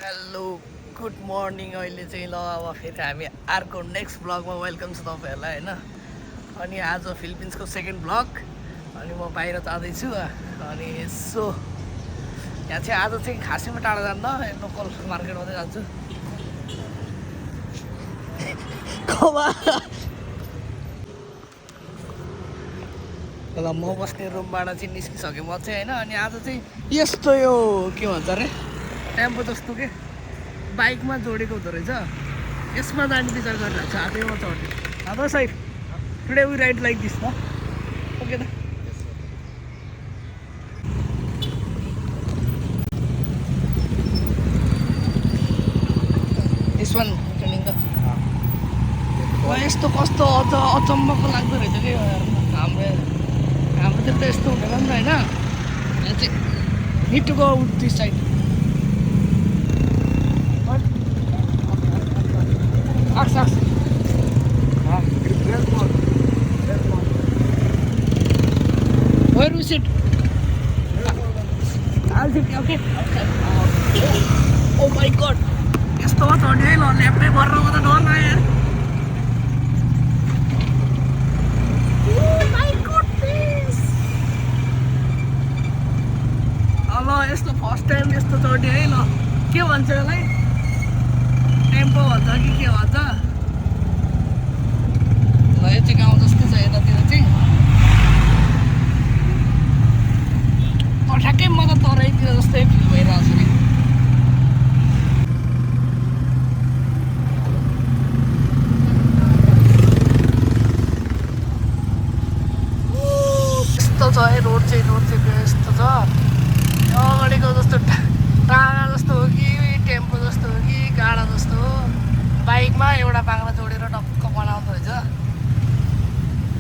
Hello good morning. अहिले चाहिँ ल अब फेरि हामी अर्को नेक्स्ट ब्लगमा वेलकम छ तपाईँहरूलाई होइन। अनि आज फिलिपिन्सको सेकेन्ड ब्लग। अनि म बाहिर जाँदैछु अनि यसो यहाँ चाहिँ आज चाहिँ खासैमा टाढा जान्न, लोकल मार्केट मात्रै जान्छु। ल म बस्ने रुमबाट चाहिँ निस्किसकेँ म चाहिँ होइन। अनि आज चाहिँ यस्तो यो के भन्छ अरे टेम्पो जस्तो के बाइकमा जोडेको हुँदो रहेछ, यसमा जाने विचार गरिरहेको छ। आजै म चढ्ने अब side today we ride like this न। ओके त दिस वान ट्रेनिङ त यस्तो कस्तो अझ अचम्मको लाग्दो रहेछ कि हाम्रोतिर त यस्तो हुँदैन नि त होइन। यहाँ चाहिँ need to go this side. Axe. Where we sit? I'll sit, okay? Oh my god! यस्तो चढ्यो है ल, ल्याप्टै भरेर म त डर लाग्यो यार। Oh my goodness! ल यस्तो फर्स्ट टाइम यस्तो चढ्यो है ल। के भन्छ यसलाई? टेम्पो भन्छ कि के भन्छ? ल यो चाहिँ गाउँ जस्तो छ यतातिर चाहिँ। ठ्याक्कै म त तराईतिर जस्तै फिल भइरहेको छु नि। यस्तो छ है रोड चाहिँ यस्तो छ। अगाडिको जस्तो टाढा जस्तो हो कि टेम्पो जस्तो हो कि गाडा जस्तो हो। बाइकमा एउटा बाङ्ला जोडेर टक्क बनाउँदो रहेछ।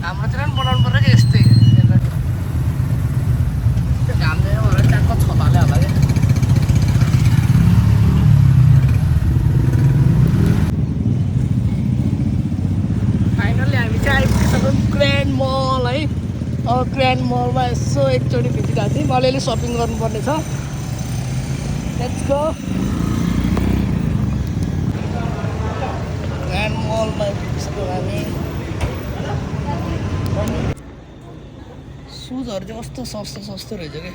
हाम्रोतिर पनि बनाउनु पर्यो कि यस्तै। त्यो घाम दिएर भएर ट्याक्क छताले होला क्या। फाइनल्ली हामी चाहिँ आइपुगिसक्यौँ ग्रान्ड मल है। अब ग्रान्ड मलमा यसो एकचोटि भिजिरहेको थिएँ। अलिअलि सपिङ गर्नुपर्ने छ। Let's go. ग्रान्ड मलमा आइपुगिसक्यौँ हामी। सुजहरू चाहिँ कस्तो सस्तो रहेछ क्या।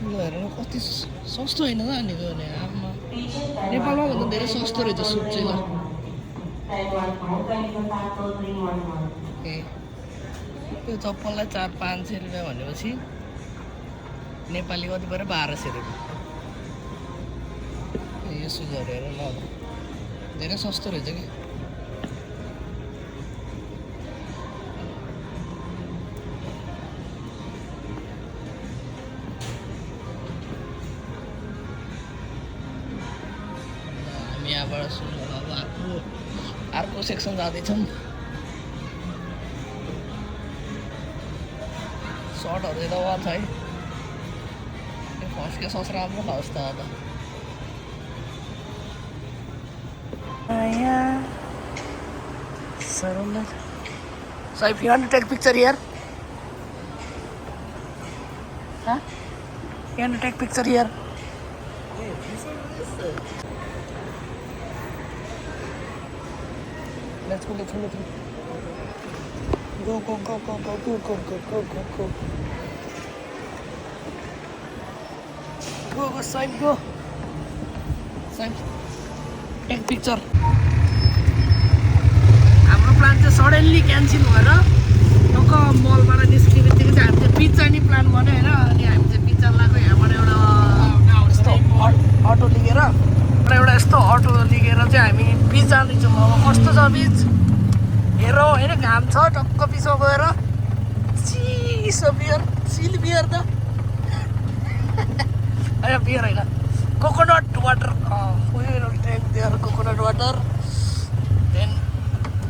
यो हेरेर कति सस्तो होइन त भनेको भने आमा नेपालमा भन्दा धेरै सस्तो रहेछ सुज चाहिँ ल। ए त्यो चप्पललाई 400-500 रुपियाँ भनेपछि नेपाली कति पऱ्यो? 1200 रुपियाँ। यो सुजहरू हेर ल, धेरै सस्तो रहेछ कि। हामी यहाँबाट सुजहरू अब अर्को सेक्सन जाँदैछौँ। सर्टहरू यता वा छ है। फर्स्ट के सस राम्रो खाओस् त अब। So if you want to take picture here, huh? You want to take picture here? Hey, this one is. Let's go. Go. Go, side, go. Side. Take picture. हाम्रो प्लान चाहिँ suddenly cancel भएर टक्क मलबाट निस्किने बित्तिकै चाहिँ हामी चाहिँ पिज्जा नि प्लान गर्यो होइन। अनि हामी चाहिँ पिज्जा लगाएको यहाँबाट एउटा यस्तो अटो लिएर चाहिँ हामी बिच जाँदैछौँ। अब कस्तो छ बिच हेरौँ होइन। घाम छ टक्क बिचमा गएर चिसो बियर, चिल बियर त होइन बियर होइन, coconut water. Take their coconut water. Then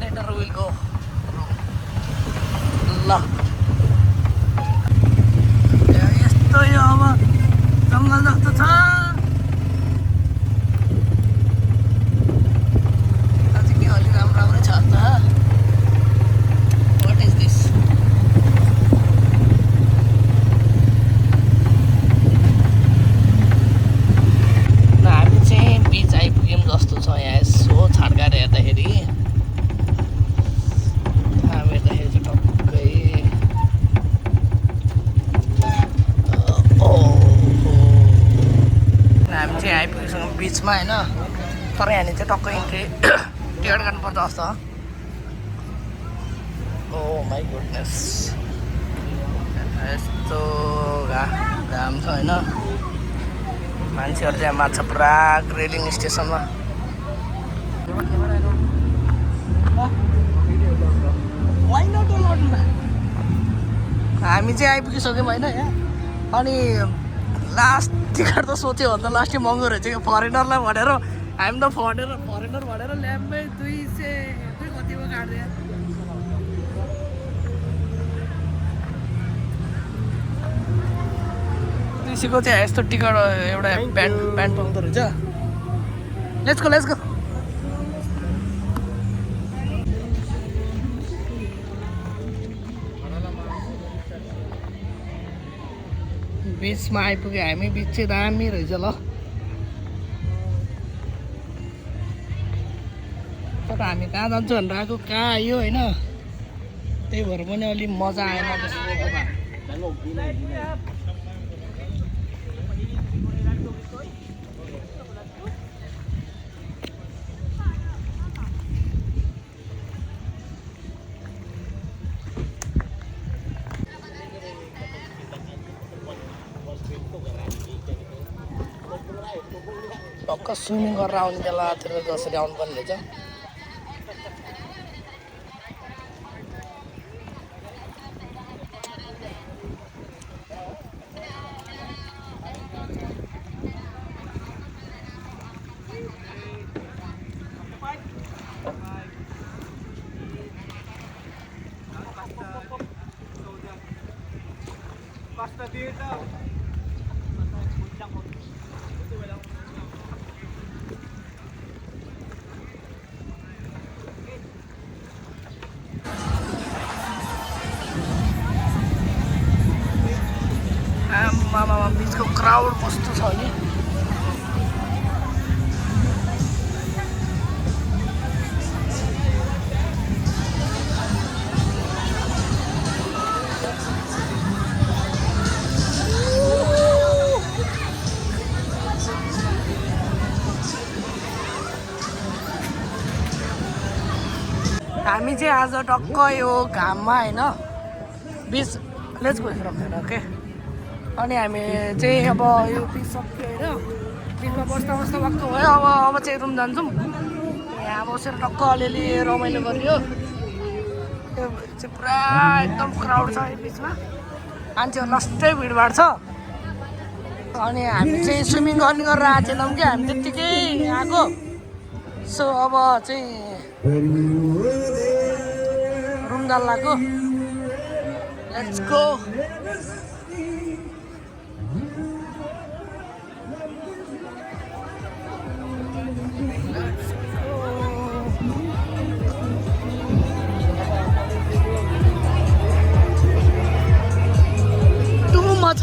later we will go. ल यस्तो यो अब जङ्गल जस्तो छ। अझै के अलि राम्रै छ त। What is this? बिचमा होइन तर यहाँनिर चाहिँ टक्कै इन्ट्री टिकट काट्नुपर्छ जस्तो ओ माई गुडनेस यस्तो घाम छ होइन मान्छेहरू त्यहाँ माछा पुरा रेलिङ स्टेसनमा हामी चाहिँ आइपुगिसक्यौँ होइन यहाँ अनि लास्ट टिकट त सोच्यो भने त लास्टै महँगो रहेछ क्या फरेनरलाई भनेर हामी त फरेनर भनेर ल्याम्पै 200 कतिको काट्दियो को चाहिँ यस्तो टिकट एउटा प्यान्ट पाउँदो रहेछ लेट्स गो बिचमा आइपुग्यो हामी बिच चाहिँ दामी रहेछ ल तर हामी कहाँ जान्छौँ भनेर आएको कहाँ आयो होइन त्यही भएर पनि अलि मजा आएन टक्क स्विमिङ गरेर आउने बेलातिर जसरी आउनुपर्ने रहेछ मामा बिचको क्राउड कस्तो छ नि हामी चाहिँ आज टक्क यो घाममा होइन बिच लेट्स गो राखेर ओके अनि हामी चाहिँ अब यो बिच सक्यो होइन बिचमा बस्दा भएको भयो अब चाहिँ रुम जान्छौँ यहाँ बसेर टक्क अलिअलि रमाइलो गरियो त्यो चाहिँ पुरा एकदम क्राउड छ यो बिचमा मान्छेहरू लास्टै भिडभाड छ अनि हामी चाहिँ स्विमिङ गर्ने गरेर आएको थिएनौँ कि हामी त्यत्तिकै आएको सो अब चाहिँ रुम जान लाग्यो let's go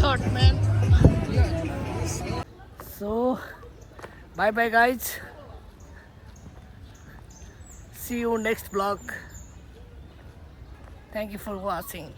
hot man so bye guys see you next vlog thank you for watching